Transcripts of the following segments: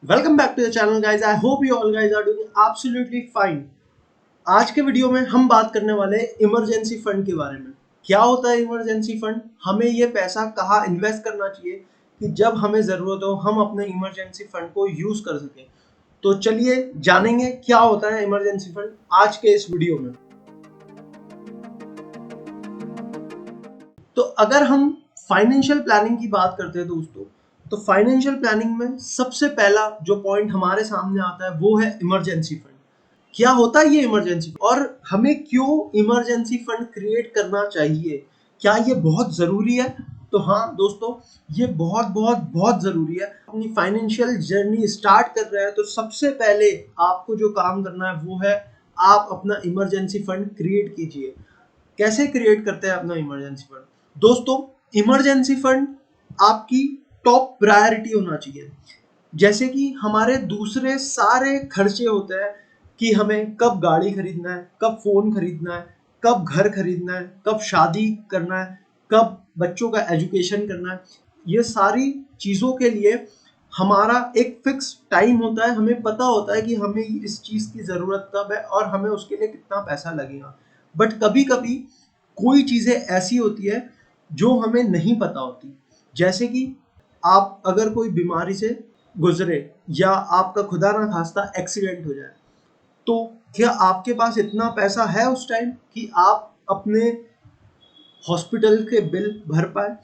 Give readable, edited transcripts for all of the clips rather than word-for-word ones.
Welcome back to the channel guys. I hope you all guys are doing absolutely fine. आज के video में हम बात करने वाले हैं इमरजेंसी फंड के बारे में। क्या होता है इमरजेंसी फंड, हमें ये पैसा कहाँ इन्वेस्ट करना चाहिए कि जब हमें ज़रूरत हो हम अपने इमरजेंसी फंड को यूज़ कर सकें। तो चलिए जानेंगे क्या होता है इमरजेंसी फंड आज के इस वीडियो में। तो अगर हम फाइनेंशियल प्लानिंग की बात करते हैं दोस्तों, तो फाइनेंशियल प्लानिंग में सबसे पहला जो पॉइंट हमारे सामने आता है वो है इमरजेंसी फंड। क्या होता है ये इमरजेंसी और हमें क्यों इमरजेंसी फंड क्रिएट करना चाहिए, क्या ये बहुत ज़रूरी है? तो हाँ दोस्तों, ये बहुत बहुत बहुत ज़रूरी है। अपनी फाइनेंशियल जर्नी स्टार्ट कर रहे हैं तो सबसे पहले आपको जो काम करना है वो है आप अपना इमरजेंसी फंड क्रिएट कीजिए। कैसे क्रिएट करते हैं अपना इमरजेंसी फंड? दोस्तों, इमरजेंसी फंड आपकी टॉप प्रायोरिटी होना चाहिए। जैसे कि हमारे दूसरे सारे खर्चे होते हैं कि हमें कब गाड़ी खरीदना है, कब फोन खरीदना है, कब घर खरीदना है, कब शादी करना है, कब बच्चों का एजुकेशन करना है। ये सारी चीज़ों के लिए हमारा एक फिक्स टाइम होता है, हमें पता होता है कि हमें इस चीज़ की ज़रूरत कब है और हमें उसके लिए कितना पैसा लगेगा। बट कभी कभी कोई चीज़ें ऐसी होती है जो हमें नहीं पता होती। जैसे कि आप अगर कोई बीमारी से गुजरे या आपका खुदा ना खास्ता एक्सीडेंट हो जाए, तो क्या आपके पास इतना पैसा है उस टाइम कि आप अपने हॉस्पिटल के बिल भर पाए?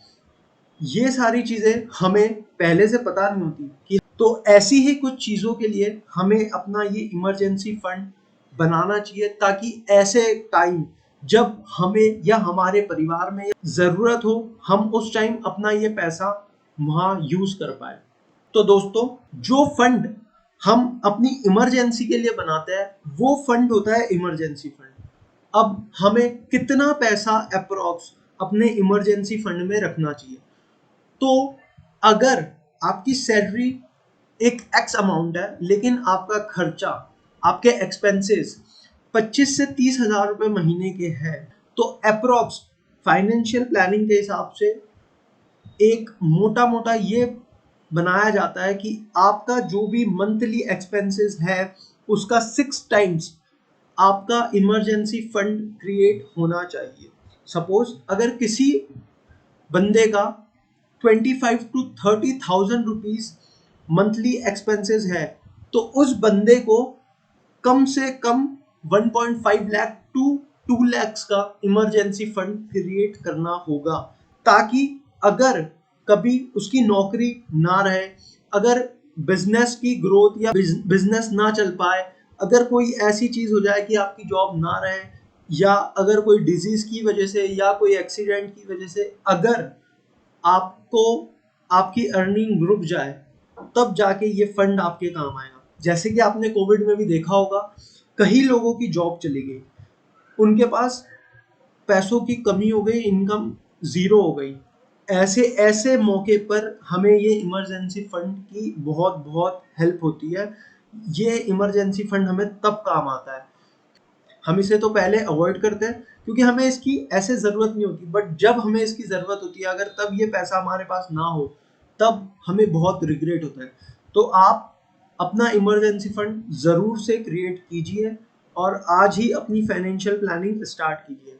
ये सारी चीज़ें हमें पहले से पता नहीं होती कि तो ऐसी ही कुछ चीज़ों के लिए हमें अपना ये इमरजेंसी फंड बनाना चाहिए, ताकि ऐसे टाइम जब हमें या हमारे परिवार में ज़रूरत हो हम उस टाइम अपना ये पैसा वहाँ यूज़ कर पाए। तो दोस्तों, जो फंड हम अपनी इमरजेंसी के लिए बनाते हैं वो फंड होता है इमरजेंसी फंड। अब हमें कितना पैसा अप्रोक्स अपने इमरजेंसी फंड में रखना चाहिए? तो अगर आपकी सैलरी एक एक्स अमाउंट है लेकिन आपका खर्चा, आपके एक्सपेंसेस 25 से 30 हज़ार रुपये महीने के हैं, तो अप्रोक्स फाइनेंशियल प्लानिंग के हिसाब से एक मोटा मोटा ये बनाया जाता है कि आपका जो भी मंथली एक्सपेंसेस है उसका 6 टाइम्स आपका इमरजेंसी फंड क्रिएट होना चाहिए। सपोज अगर किसी बंदे का 25 to 30 thousand rupees monthly expenses है, तो उस बंदे को कम से कम 1.5 लाख टू 2 लाख का इमरजेंसी फंड क्रिएट करना होगा, ताकि अगर कभी उसकी नौकरी ना रहे, अगर बिजनेस की ग्रोथ या बिजनेस ना चल पाए, अगर कोई ऐसी चीज हो जाए कि आपकी जॉब ना रहे, या अगर कोई डिजीज की वजह से या कोई एक्सीडेंट की वजह से अगर आपको आपकी अर्निंग रुक जाए, तब जाके ये फंड आपके काम आएगा। जैसे कि आपने कोविड में भी देखा होगा, कई लोगों की जॉब चली गई, उनके पास पैसों की कमी हो गई, इनकम ज़ीरो हो गई। ऐसे ऐसे मौके पर हमें ये इमरजेंसी फंड की बहुत बहुत हेल्प होती है। ये इमरजेंसी फंड हमें तब काम आता है, हम इसे तो पहले अवॉइड करते हैं क्योंकि हमें इसकी ऐसे ज़रूरत नहीं होती, बट जब हमें इसकी ज़रूरत होती है अगर तब ये पैसा हमारे पास ना हो, तब हमें बहुत रिग्रेट होता है। तो आप अपना इमरजेंसी फंड ज़रूर से क्रिएट कीजिए और आज ही अपनी फाइनेंशियल प्लानिंग स्टार्ट कीजिए।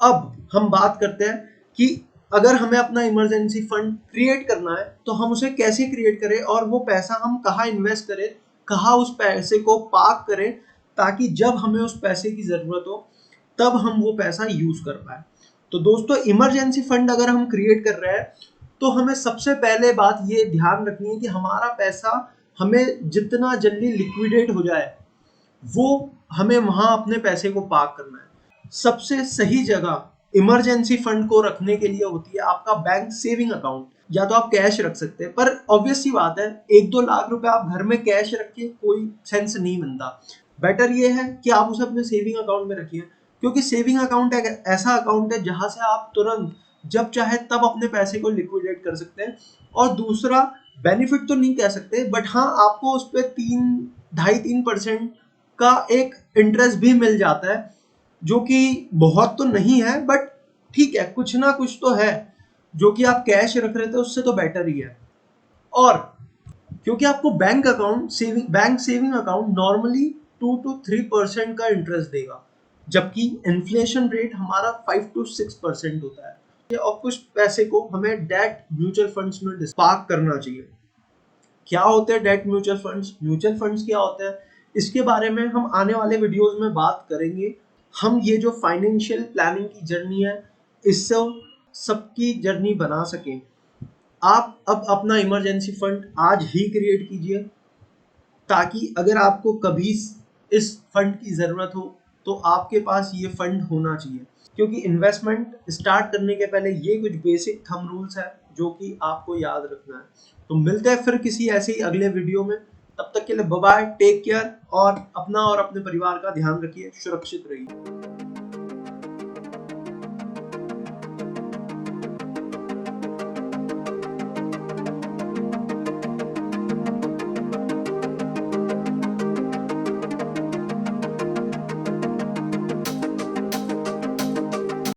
अब हम बात करते हैं कि अगर हमें अपना इमरजेंसी फंड क्रिएट करना है तो हम उसे कैसे क्रिएट करें और वो पैसा हम कहाँ इन्वेस्ट करें, कहाँ उस पैसे को पार्क करें, ताकि जब हमें उस पैसे की ज़रूरत हो तब हम वो पैसा यूज़ कर पाए। तो दोस्तों, इमरजेंसी फंड अगर हम क्रिएट कर रहे हैं तो हमें सबसे पहले बात ये ध्यान रखनी है कि हमारा पैसा हमें जितना जल्दी लिक्विडेट हो जाए वो हमें वहाँ अपने पैसे को पार्क करना है। सबसे सही जगह इमरजेंसी फंड को रखने के लिए होती है आपका बैंक सेविंग अकाउंट। या तो आप कैश रख सकते हैं, पर ऑब्वियस सी बात है 1-2 लाख रुपए आप घर में कैश रख के कोई सेंस नहीं बनता। बेटर ये है कि आप उसे अपने सेविंग अकाउंट में रखिए, क्योंकि सेविंग अकाउंट एक ऐसा अकाउंट है जहां से आप तुरंत जब चाहे तब अपने पैसे को लिक्विडेट कर सकते हैं। और दूसरा, बेनिफिट तो नहीं कह सकते, बट हाँ आपको उस पर 3, 2.5, 3% का एक इंटरेस्ट भी मिल जाता है, जो कि बहुत तो नहीं है बट ठीक है, कुछ ना कुछ तो है। जो कि आप कैश रख रहे थे उससे तो बेटर ही है। और क्योंकि आपको bank saving account normally 2 to 3% का इंटरेस्ट देगा, जबकि इन्फ्लेशन रेट हमारा 5 to 6% होता है। और कुछ पैसे को हमें डेट म्यूचुअल फंड्स में पार्क करना चाहिए। क्या होते हैं debt mutual funds? Mutual funds क्या होते हैं, इसके बारे में हम आने वाले वीडियोस में बात करेंगे। हम ये जो फाइनेंशियल प्लानिंग की जर्नी है, इससे सबकी जर्नी बना सकें। आप अब अपना इमरजेंसी फंड आज ही क्रिएट कीजिए, ताकि अगर आपको कभी इस फंड की ज़रूरत हो तो आपके पास ये फंड होना चाहिए। क्योंकि इन्वेस्टमेंट स्टार्ट करने के पहले ये कुछ बेसिक थंब रूल्स है जो कि आपको याद रखना है। तो मिलते हैं फिर किसी ऐसे ही अगले वीडियो में। तब तक के लिए बाय बाय, टेक केयर, और अपना और अपने परिवार का ध्यान रखिए, सुरक्षित रहिए।